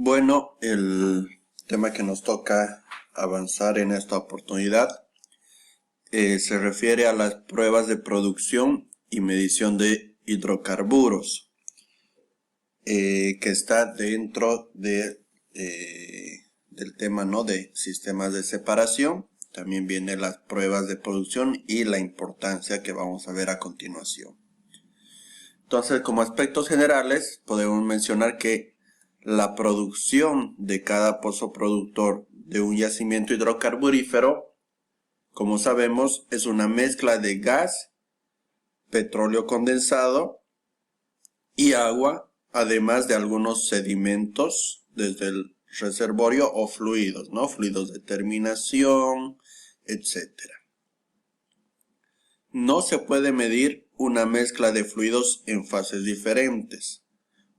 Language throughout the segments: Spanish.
Bueno, el tema que nos toca avanzar en esta oportunidad se refiere a las pruebas de producción y medición de hidrocarburos, que está dentro del tema, ¿no?, de sistemas de separación. También vienen las pruebas de producción y la importancia que vamos a ver a continuación. Entonces, como aspectos generales, podemos mencionar que la producción de cada pozo productor de un yacimiento hidrocarburífero, como sabemos, es una mezcla de gas, petróleo condensado y agua, además de algunos sedimentos desde el reservorio o fluidos, ¿no? Fluidos de terminación, etc. No se puede medir una mezcla de fluidos en fases diferentes,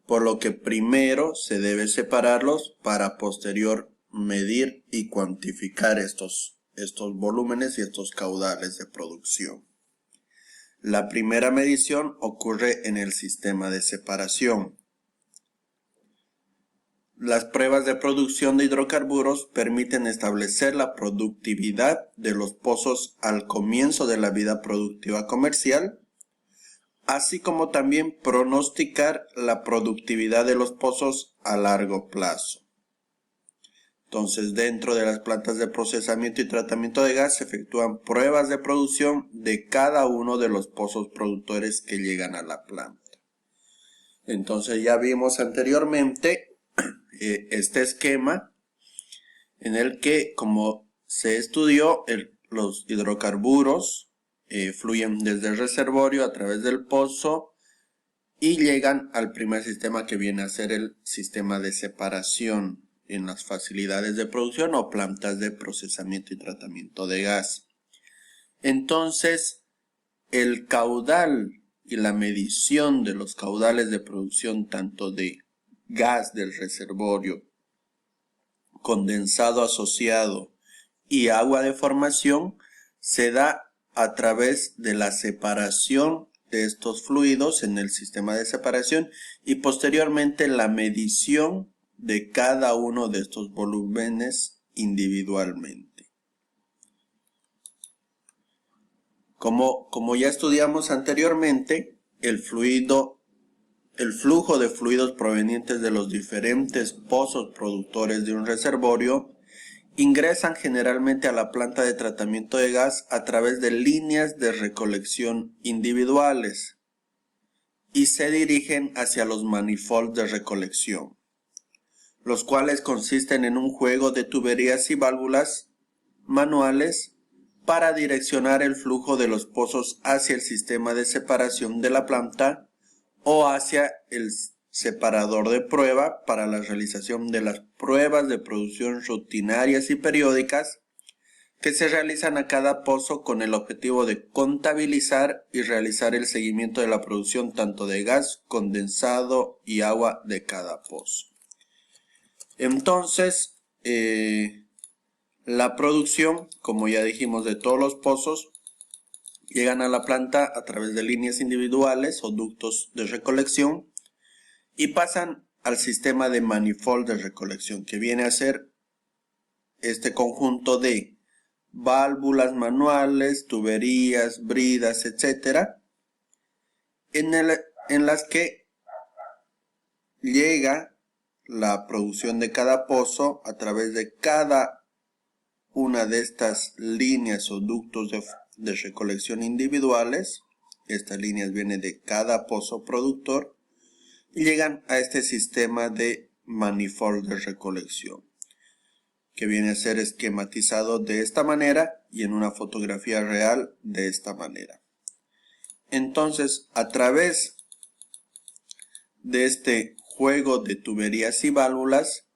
por lo que primero se debe separarlos para posterior medir y cuantificar estos volúmenes y estos caudales de producción. La primera medición ocurre en el sistema de separación. Las pruebas de producción de hidrocarburos permiten establecer la productividad de los pozos al comienzo de la vida productiva comercial, así como también pronosticar la productividad de los pozos a largo plazo. Entonces, dentro de las plantas de procesamiento y tratamiento de gas se efectúan pruebas de producción de cada uno de los pozos productores que llegan a la planta. Entonces, ya vimos anteriormente este esquema en el que, como se estudió, los hidrocarburos fluyen desde el reservorio a través del pozo y llegan al primer sistema, que viene a ser el sistema de separación en las facilidades de producción o plantas de procesamiento y tratamiento de gas. Entonces, el caudal y la medición de los caudales de producción tanto de gas del reservorio, condensado asociado y agua de formación se da a través de la separación de estos fluidos en el sistema de separación y posteriormente la medición de cada uno de estos volúmenes individualmente. Como ya estudiamos anteriormente, el flujo de fluidos provenientes de los diferentes pozos productores de un reservorio ingresan generalmente a la planta de tratamiento de gas a través de líneas de recolección individuales y se dirigen hacia los manifolds de recolección, los cuales consisten en un juego de tuberías y válvulas manuales para direccionar el flujo de los pozos hacia el sistema de separación de la planta o hacia el separador de prueba para la realización de las pruebas de producción rutinarias y periódicas que se realizan a cada pozo con el objetivo de contabilizar y realizar el seguimiento de la producción tanto de gas, condensado y agua de cada pozo. Entonces, la producción, como ya dijimos, de todos los pozos llegan a la planta a través de líneas individuales o ductos de recolección y pasan al sistema de manifold de recolección, que viene a ser este conjunto de válvulas manuales, tuberías, bridas, etc., en las que llega la producción de cada pozo a través de cada una de estas líneas o ductos de recolección individuales. Estas líneas vienen de cada pozo productor y llegan a este sistema de manifold de recolección, que viene a ser esquematizado de esta manera y en una fotografía real de esta manera. Entonces, a través de este juego de tuberías y válvulas,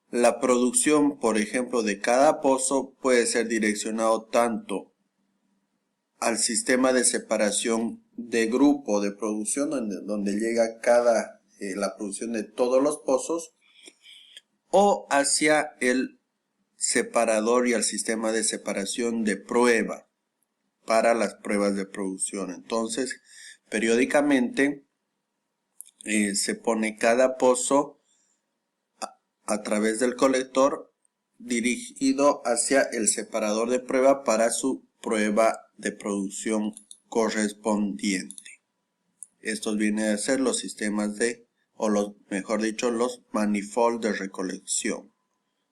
la producción, por ejemplo, de cada pozo puede ser direccionado tanto al sistema de separación de grupo de producción, donde llega la producción de todos los pozos, o hacia el separador y al sistema de separación de prueba para las pruebas de producción. Entonces, periódicamente se pone cada pozo a través del colector dirigido hacia el separador de prueba para su prueba de producción correspondiente. Estos vienen a ser los sistemas mejor dicho, los manifold de recolección,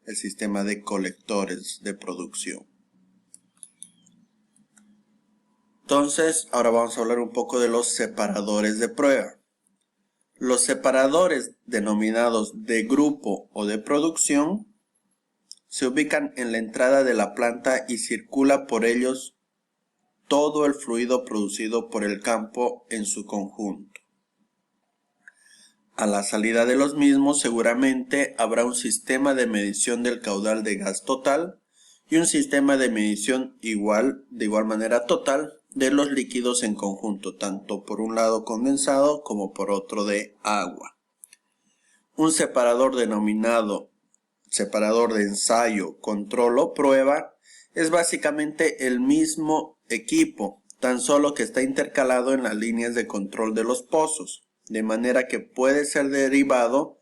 el sistema de colectores de producción. Entonces, ahora vamos a hablar un poco de los separadores de prueba. Los separadores denominados de grupo o de producción se ubican en la entrada de la planta y circula por ellos todo el fluido producido por el campo en su conjunto. A la salida de los mismos seguramente habrá un sistema de medición del caudal de gas total y un sistema de medición de igual manera total de los líquidos en conjunto, tanto por un lado condensado como por otro de agua. Un separador denominado separador de ensayo, control o prueba es básicamente el mismo equipo, tan solo que está intercalado en las líneas de control de los pozos, de manera que puede ser derivado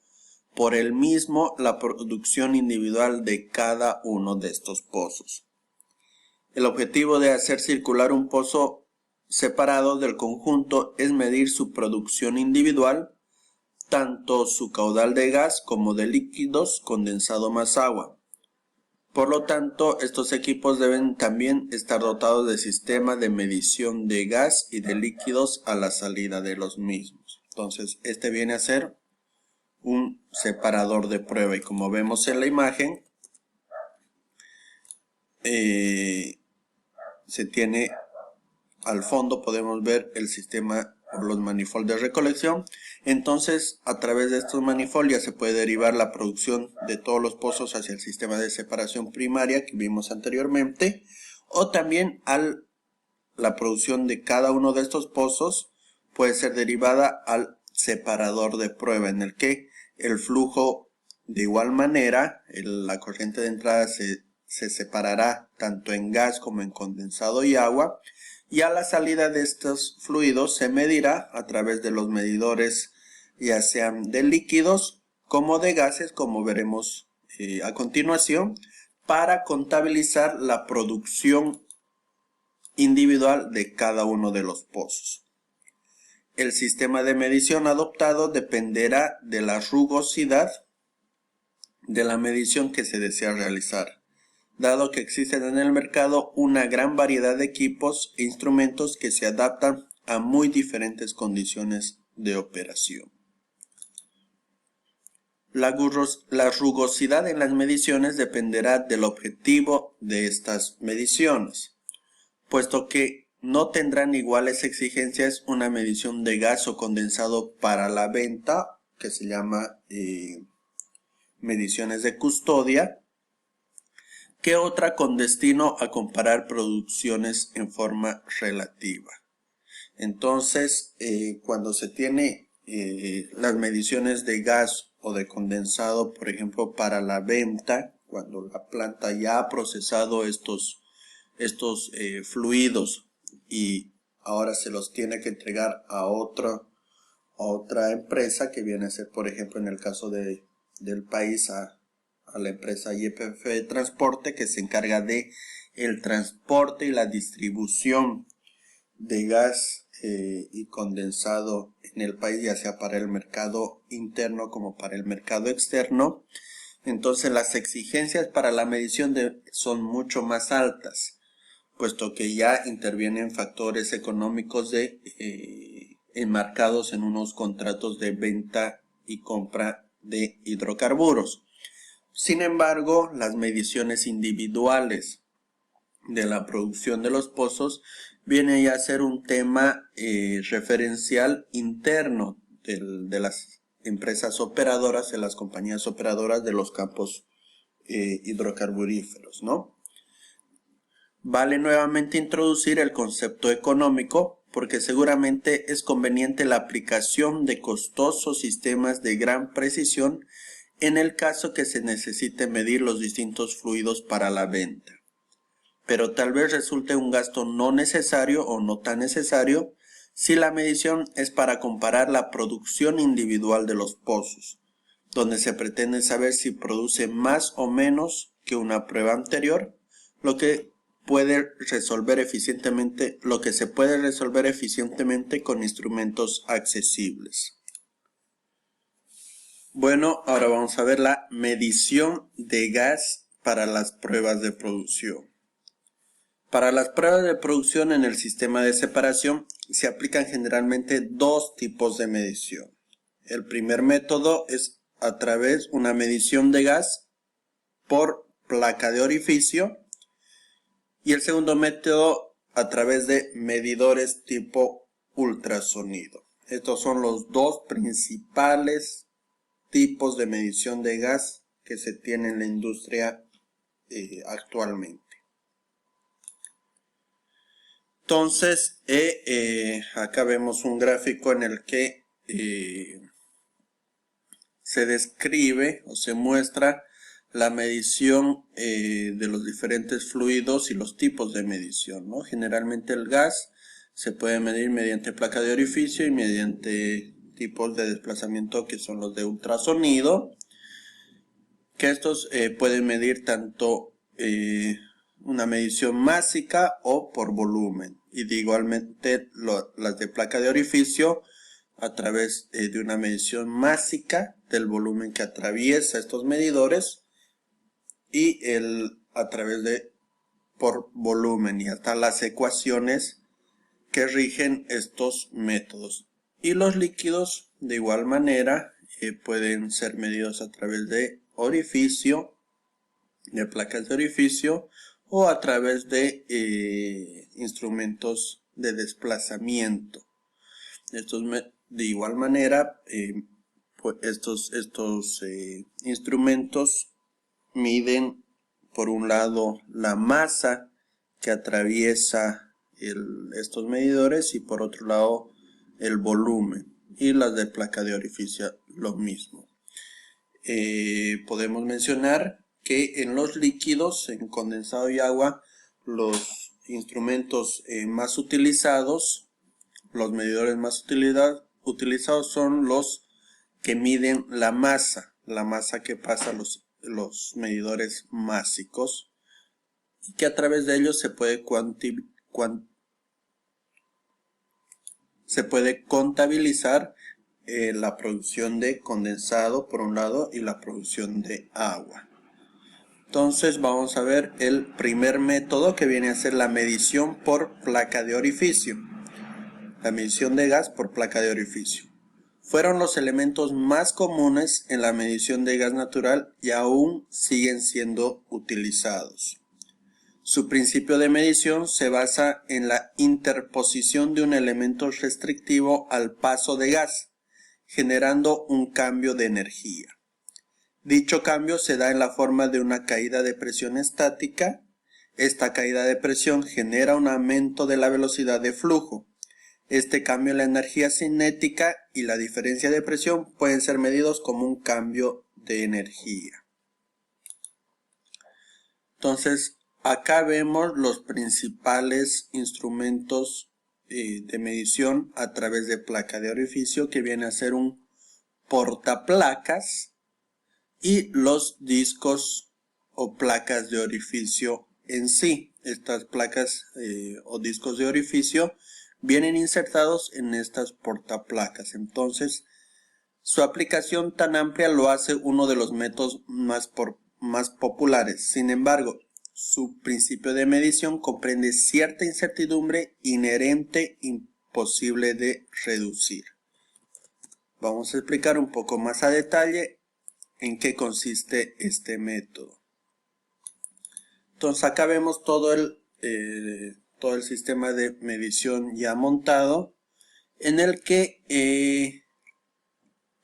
por el mismo la producción individual de cada uno de estos pozos. El objetivo de hacer circular un pozo separado del conjunto es medir su producción individual, tanto su caudal de gas como de líquidos condensado más agua. Por lo tanto, estos equipos deben también estar dotados de sistema de medición de gas y de líquidos a la salida de los mismos. Entonces, este viene a ser un separador de prueba y como vemos en la imagen, se tiene al fondo, podemos ver el sistema o los manifold de recolección. Entonces, a través de estos manifold ya se puede derivar la producción de todos los pozos hacia el sistema de separación primaria que vimos anteriormente, o también la producción de cada uno de estos pozos puede ser derivada al separador de prueba, en el que el flujo de igual manera, la corriente de entrada se separará tanto en gas como en condensado y agua, y a la salida de estos fluidos se medirá a través de los medidores, ya sean de líquidos como de gases, como veremos a continuación, para contabilizar la producción individual de cada uno de los pozos. El sistema de medición adoptado dependerá de la rugosidad de la medición que se desea realizar, dado que existen en el mercado una gran variedad de equipos e instrumentos que se adaptan a muy diferentes condiciones de operación. La rugosidad en las mediciones dependerá del objetivo de estas mediciones, puesto que no tendrán iguales exigencias una medición de gas o condensado para la venta, que se llama mediciones de custodia, que otra con destino a comparar producciones en forma relativa. Entonces, cuando se tiene las mediciones de gas o de condensado, por ejemplo, para la venta, cuando la planta ya ha procesado estos fluidos y ahora se los tiene que entregar a otra empresa, que viene a ser, por ejemplo, en el caso del país, a la empresa YPF de transporte, que se encarga de el transporte y la distribución de gas y condensado en el país, ya sea para el mercado interno como para el mercado externo. Entonces las exigencias para la medición son mucho más altas, puesto que ya intervienen factores económicos enmarcados en unos contratos de venta y compra de hidrocarburos. Sin embargo, las mediciones individuales de la producción de los pozos viene ya a ser un tema referencial interno de las empresas operadoras, de las compañías operadoras de los campos hidrocarburíferos, ¿no? Vale nuevamente introducir el concepto económico, porque seguramente es conveniente la aplicación de costosos sistemas de gran precisión en el caso que se necesite medir los distintos fluidos para la venta. Pero tal vez resulte un gasto no necesario o no tan necesario si la medición es para comparar la producción individual de los pozos, donde se pretende saber si produce más o menos que una prueba anterior, lo que se puede resolver eficientemente con instrumentos accesibles. Bueno, ahora vamos a ver la medición de gas para las pruebas de producción. Para las pruebas de producción en el sistema de separación se aplican generalmente dos tipos de medición. El primer método es a través de una medición de gas por placa de orificio y el segundo método a través de medidores tipo ultrasonido. Estos son los dos principales tipos de medición de gas que se tiene en la industria actualmente. Entonces, acá vemos un gráfico en el que se describe o se muestra la medición de los diferentes fluidos y los tipos de medición, ¿no? Generalmente el gas se puede medir mediante placa de orificio y mediante tipos de desplazamiento que son los de ultrasonido, que estos pueden medir tanto una medición másica o por volumen, y de igualmente las de placa de orificio a través de una medición másica del volumen que atraviesa estos medidores y a través de por volumen, y hasta las ecuaciones que rigen estos métodos. Y los líquidos de igual manera pueden ser medidos a través de orificio, de placas de orificio, o a través de instrumentos de desplazamiento. De igual manera, pues estos instrumentos miden por un lado la masa que atraviesa estos medidores y por otro lado el volumen, y las de placa de orificio lo mismo. Podemos mencionar que en los líquidos, en condensado y agua, los instrumentos más utilizados, los medidores más utilizados son los que miden la masa que pasa los medidores másicos, y que a través de ellos se puede contabilizar la producción de condensado por un lado y la producción de agua. Entonces vamos a ver el primer método, que viene a ser la medición por placa de orificio. La medición de gas por placa de orificio. Fueron los elementos más comunes en la medición de gas natural y aún siguen siendo utilizados. Su principio de medición se basa en la interposición de un elemento restrictivo al paso de gas, generando un cambio de energía. Dicho cambio se da en la forma de una caída de presión estática. Esta caída de presión genera un aumento de la velocidad de flujo. Este cambio en la energía cinética y la diferencia de presión pueden ser medidos como un cambio de energía. Entonces, acá vemos los principales instrumentos de medición a través de placa de orificio, que viene a ser un portaplacas, y los discos o placas de orificio en sí. Estas placas o discos de orificio vienen insertados en estas portaplacas. Entonces, su aplicación tan amplia lo hace uno de los métodos más populares. Sin embargo, su principio de medición comprende cierta incertidumbre inherente, imposible de reducir. Vamos a explicar un poco más a detalle en qué consiste este método. Entonces acá vemos todo el sistema de medición ya montado, en el que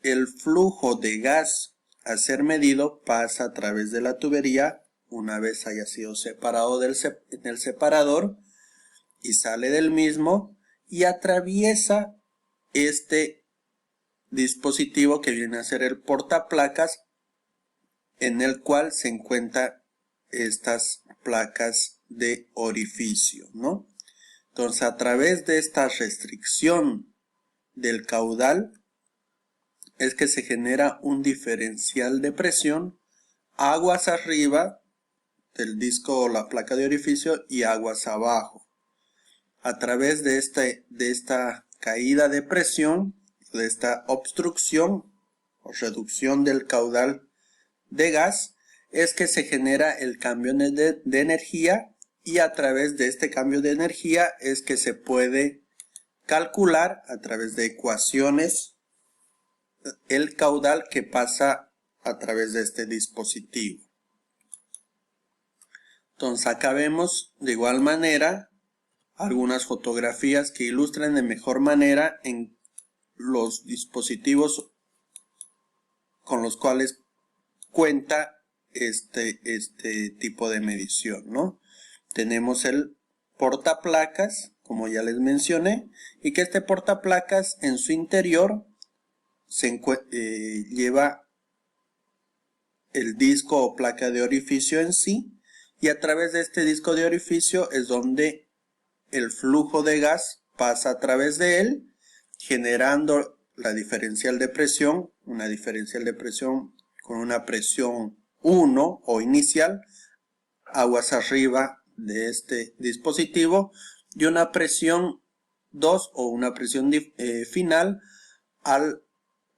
el flujo de gas a ser medido pasa a través de la tubería una vez haya sido separado en el separador, y sale del mismo y atraviesa este dispositivo que viene a ser el portaplacas, en el cual se encuentran estas placas de orificio, ¿no? Entonces, a través de esta restricción del caudal, es que se genera un diferencial de presión, aguas arriba del disco o la placa de orificio y aguas abajo. A través de esta caída de presión, de esta obstrucción o reducción del caudal de gas, es que se genera el cambio de energía, y a través de este cambio de energía es que se puede calcular a través de ecuaciones el caudal que pasa a través de este dispositivo. Entonces acá vemos de igual manera algunas fotografías que ilustran de mejor manera en los dispositivos con los cuales cuenta este tipo de medición, ¿no? Tenemos el portaplacas, como ya les mencioné, y que este portaplacas en su interior lleva el disco o placa de orificio en sí, y a través de este disco de orificio es donde el flujo de gas pasa a través de él, generando la diferencial de presión, una diferencial de presión con una presión 1 o inicial, aguas arriba de este dispositivo, y una presión 2 o una presión final al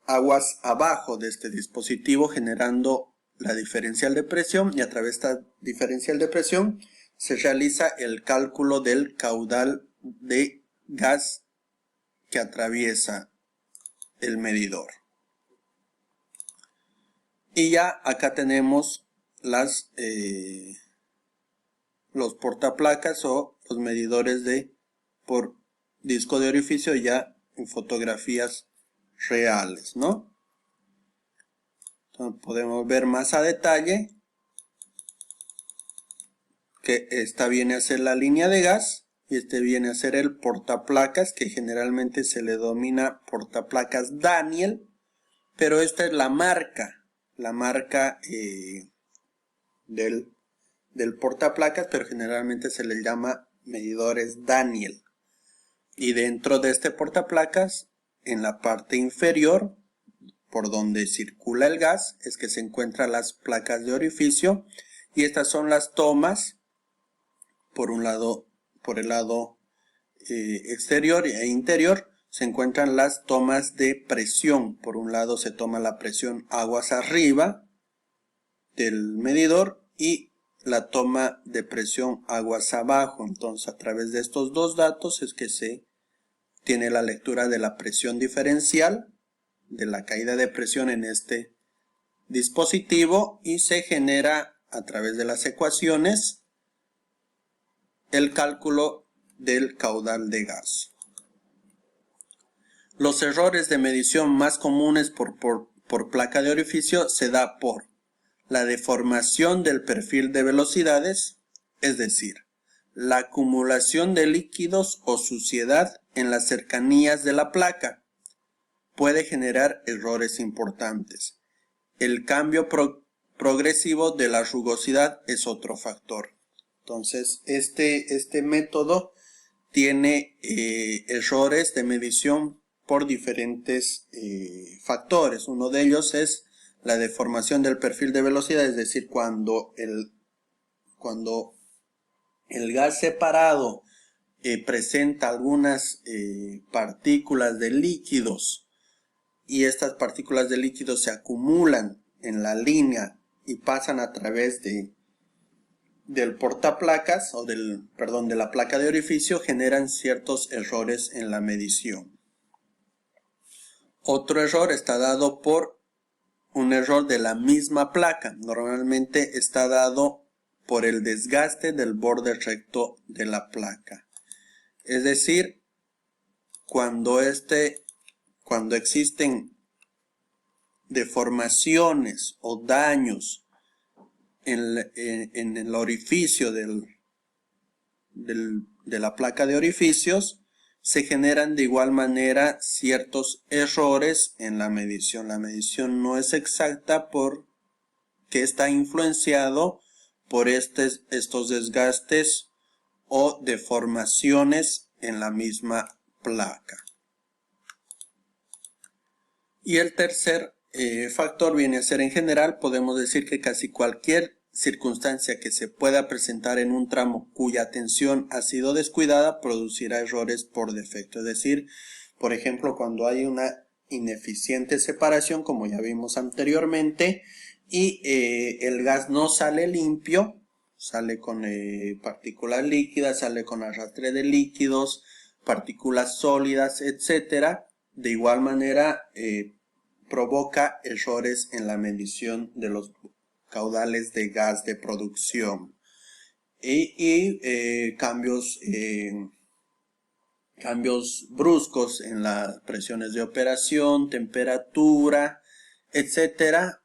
aguas abajo de este dispositivo, generando la diferencial de presión, y a través de esta diferencial de presión se realiza el cálculo del caudal de gas que atraviesa el medidor. Y ya acá tenemos los portaplacas o los medidores por disco de orificio ya en fotografías reales, ¿no? Entonces podemos ver más a detalle que esta viene a ser la línea de gas y este viene a ser el portaplacas, que generalmente se le denomina portaplacas Daniel, pero esta es la marca del portaplacas, pero generalmente se le llama medidores Daniel. Y dentro de este portaplacas, en la parte inferior, por donde circula el gas, es que se encuentran las placas de orificio, y estas son las tomas por el lado exterior e interior. Se encuentran las tomas de presión. Por un lado se toma la presión aguas arriba del medidor y la toma de presión aguas abajo. Entonces a través de estos dos datos es que se tiene la lectura de la presión diferencial, de la caída de presión en este dispositivo, y se genera a través de las ecuaciones el cálculo del caudal de gas. Los errores de medición más comunes por placa de orificio se da por la deformación del perfil de velocidades, es decir, la acumulación de líquidos o suciedad en las cercanías de la placa puede generar errores importantes. El cambio progresivo de la rugosidad es otro factor. Entonces, este método tiene errores de medición por diferentes factores. Uno de ellos es la deformación del perfil de velocidad, es decir, cuando el gas separado presenta algunas partículas de líquidos, y estas partículas de líquidos se acumulan en la línea y pasan a través del portaplacas o de la placa de orificio, generan ciertos errores en la medición. Otro error está dado por un error de la misma placa. Normalmente está dado por el desgaste del borde recto de la placa. Es decir, cuando existen deformaciones o daños en el orificio de la placa de orificios, se generan de igual manera ciertos errores en la medición. La medición no es exacta porque está influenciado por estos desgastes o deformaciones en la misma placa. Y el tercer factor viene a ser, en general, podemos decir que casi cualquier circunstancia que se pueda presentar en un tramo cuya atención ha sido descuidada producirá errores por defecto. Es decir, por ejemplo, cuando hay una ineficiente separación, como ya vimos anteriormente, y el gas no sale limpio, sale con partículas líquidas, sale con arrastre de líquidos, partículas sólidas, etcétera. De igual manera, provoca errores en la medición de los caudales de gas de producción y cambios bruscos en las presiones de operación, temperatura, etcétera.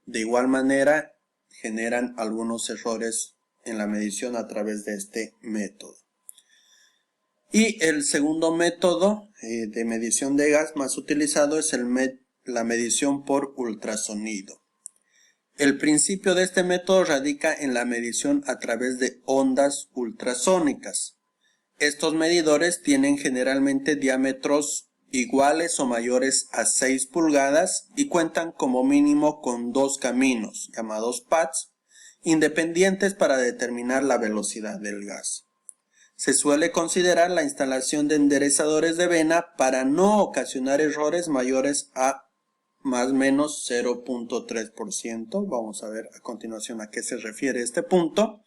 De igual manera generan algunos errores en la medición a través de este método. Y el segundo método de medición de gas más utilizado es la medición por ultrasonido. El principio de este método radica en la medición a través de ondas ultrasónicas. Estos medidores tienen generalmente diámetros iguales o mayores a 6 pulgadas y cuentan como mínimo con dos caminos, llamados pads, independientes para determinar la velocidad del gas. Se suele considerar la instalación de enderezadores de vena para no ocasionar errores mayores a más o menos 0.3%. Vamos a ver a continuación a qué se refiere este punto.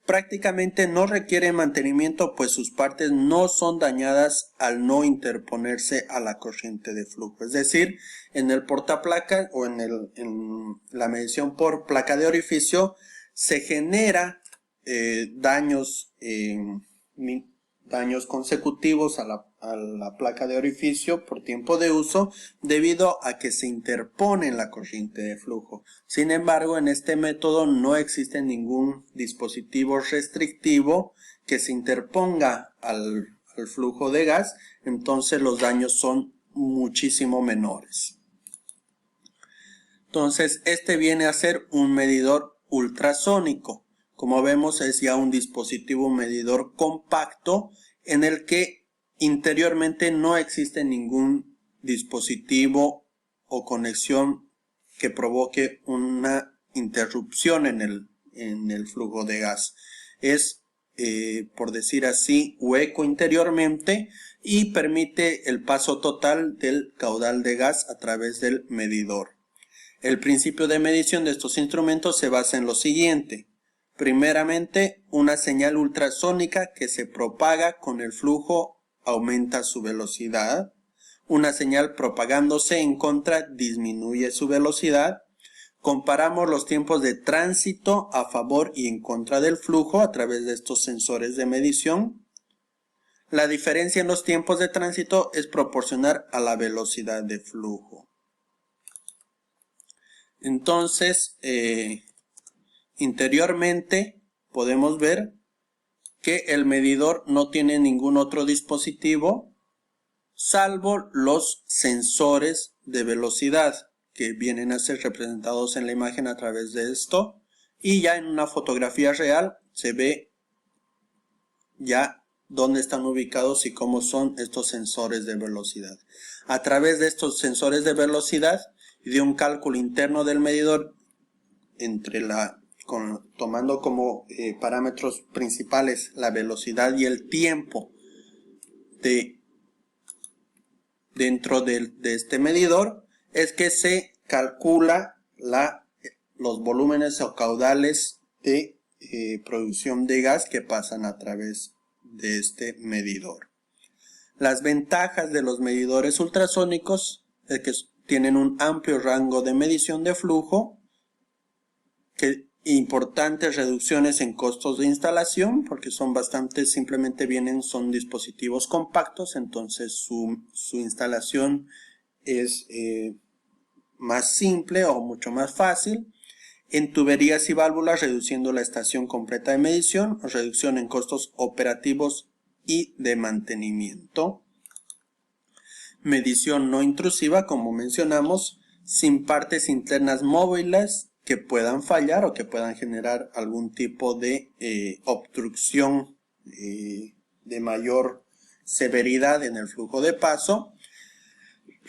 Prácticamente no requiere mantenimiento, pues sus partes no son dañadas al no interponerse a la corriente de flujo. Es decir, en el portaplaca o en la medición por placa de orificio se genera daños consecutivos a la placa de orificio por tiempo de uso debido a que se interpone en la corriente de flujo. Sin embargo, en este método no existe ningún dispositivo restrictivo que se interponga al flujo de gas, entonces los daños son muchísimo menores. Entonces, este viene a ser un medidor ultrasónico. Como vemos, es ya un dispositivo medidor compacto en el que interiormente no existe ningún dispositivo o conexión que provoque una interrupción en el flujo de gas. Es, por decir así, hueco interiormente y permite el paso total del caudal de gas a través del medidor. El principio de medición de estos instrumentos se basa en lo siguiente. Primeramente, una señal ultrasónica que se propaga con el flujo aumenta su velocidad. Una señal propagándose en contra disminuye su velocidad. Comparamos los tiempos de tránsito a favor y en contra del flujo a través de estos sensores de medición. La diferencia en los tiempos de tránsito es proporcional a la velocidad de flujo. Entonces, interiormente podemos ver que el medidor no tiene ningún otro dispositivo salvo los sensores de velocidad que vienen a ser representados en la imagen a través de esto, y ya en una fotografía real se ve ya dónde están ubicados y cómo son estos sensores de velocidad. A través de estos sensores de velocidad y de un cálculo interno del medidor tomando como parámetros principales la velocidad y el tiempo dentro de este medidor, es que se calcula los volúmenes o caudales de producción de gas que pasan a través de este medidor. Las ventajas de los medidores ultrasónicos es que tienen un amplio rango de medición de flujo, importantes reducciones en costos de instalación, porque son son dispositivos compactos, entonces su instalación es más simple o mucho más fácil. En tuberías y válvulas, reduciendo la estación completa de medición, reducción en costos operativos y de mantenimiento. Medición no intrusiva, como mencionamos, sin partes internas móviles que puedan fallar o que puedan generar algún tipo de obstrucción de mayor severidad en el flujo de paso.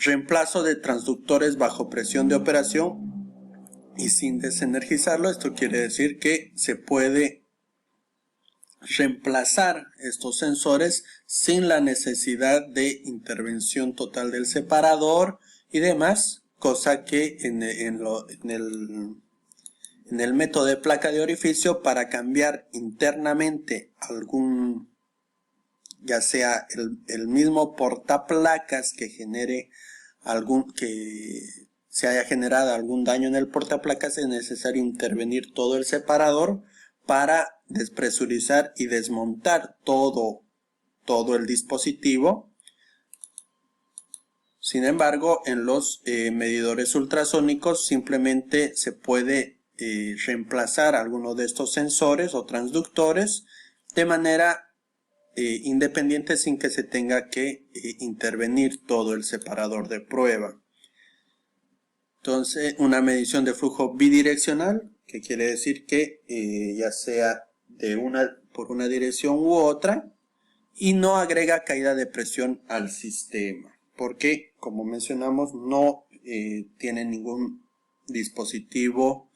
reemplazo de transductores bajo presión de operación y sin desenergizarlo. Esto quiere decir que se puede reemplazar estos sensores sin la necesidad de intervención total del separador y demás, cosa que en el método de placa de orificio, para cambiar internamente algún, ya sea el mismo portaplacas que se haya generado algún daño en el portaplacas, es necesario intervenir todo el separador para despresurizar y desmontar todo el dispositivo. Sin embargo, en los medidores ultrasónicos simplemente se puede reemplazar alguno de estos sensores o transductores de manera independiente, sin que se tenga que intervenir todo el separador de prueba. Entonces, una medición de flujo bidireccional, que quiere decir que ya sea por una dirección u otra, y no agrega caída de presión al sistema, porque, como mencionamos, no tiene ningún dispositivo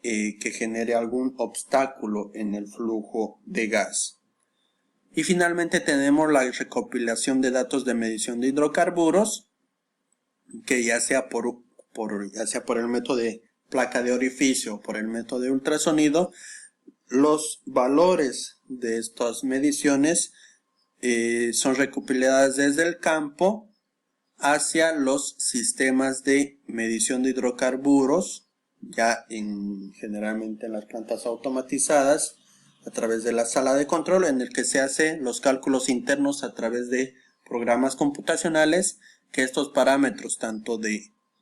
que genere algún obstáculo en el flujo de gas. Y finalmente tenemos la recopilación de datos de medición de hidrocarburos, que ya sea por el método de placa de orificio o por el método de ultrasonido, los valores de estas mediciones son recopiladas desde el campo hacia los sistemas de medición de hidrocarburos, ya generalmente en las plantas automatizadas, a través de la sala de control, en el que se hacen los cálculos internos a través de programas computacionales, que estos parámetros, tanto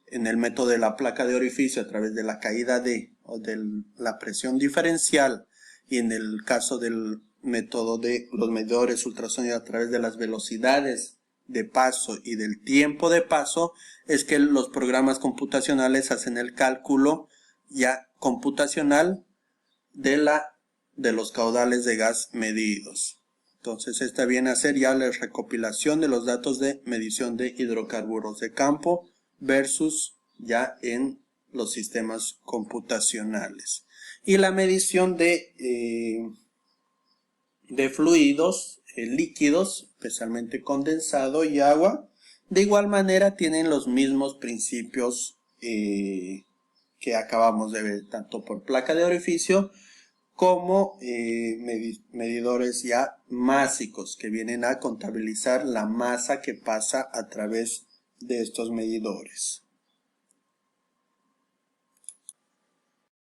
en el método de la placa de orificio a través de la caída o de la presión diferencial, y en el caso del método de los medidores ultrasónicos a través de las velocidades de paso y del tiempo de paso, es que los programas computacionales hacen el cálculo ya computacional de los caudales de gas medidos. Entonces, esta viene a ser ya la recopilación de los datos de medición de hidrocarburos de campo versus ya en los sistemas computacionales. Y la medición de fluidos líquidos, especialmente condensado y agua, de igual manera tienen los mismos principios que acabamos de ver, tanto por placa de orificio como medidores ya másicos, que vienen a contabilizar la masa que pasa a través de estos medidores.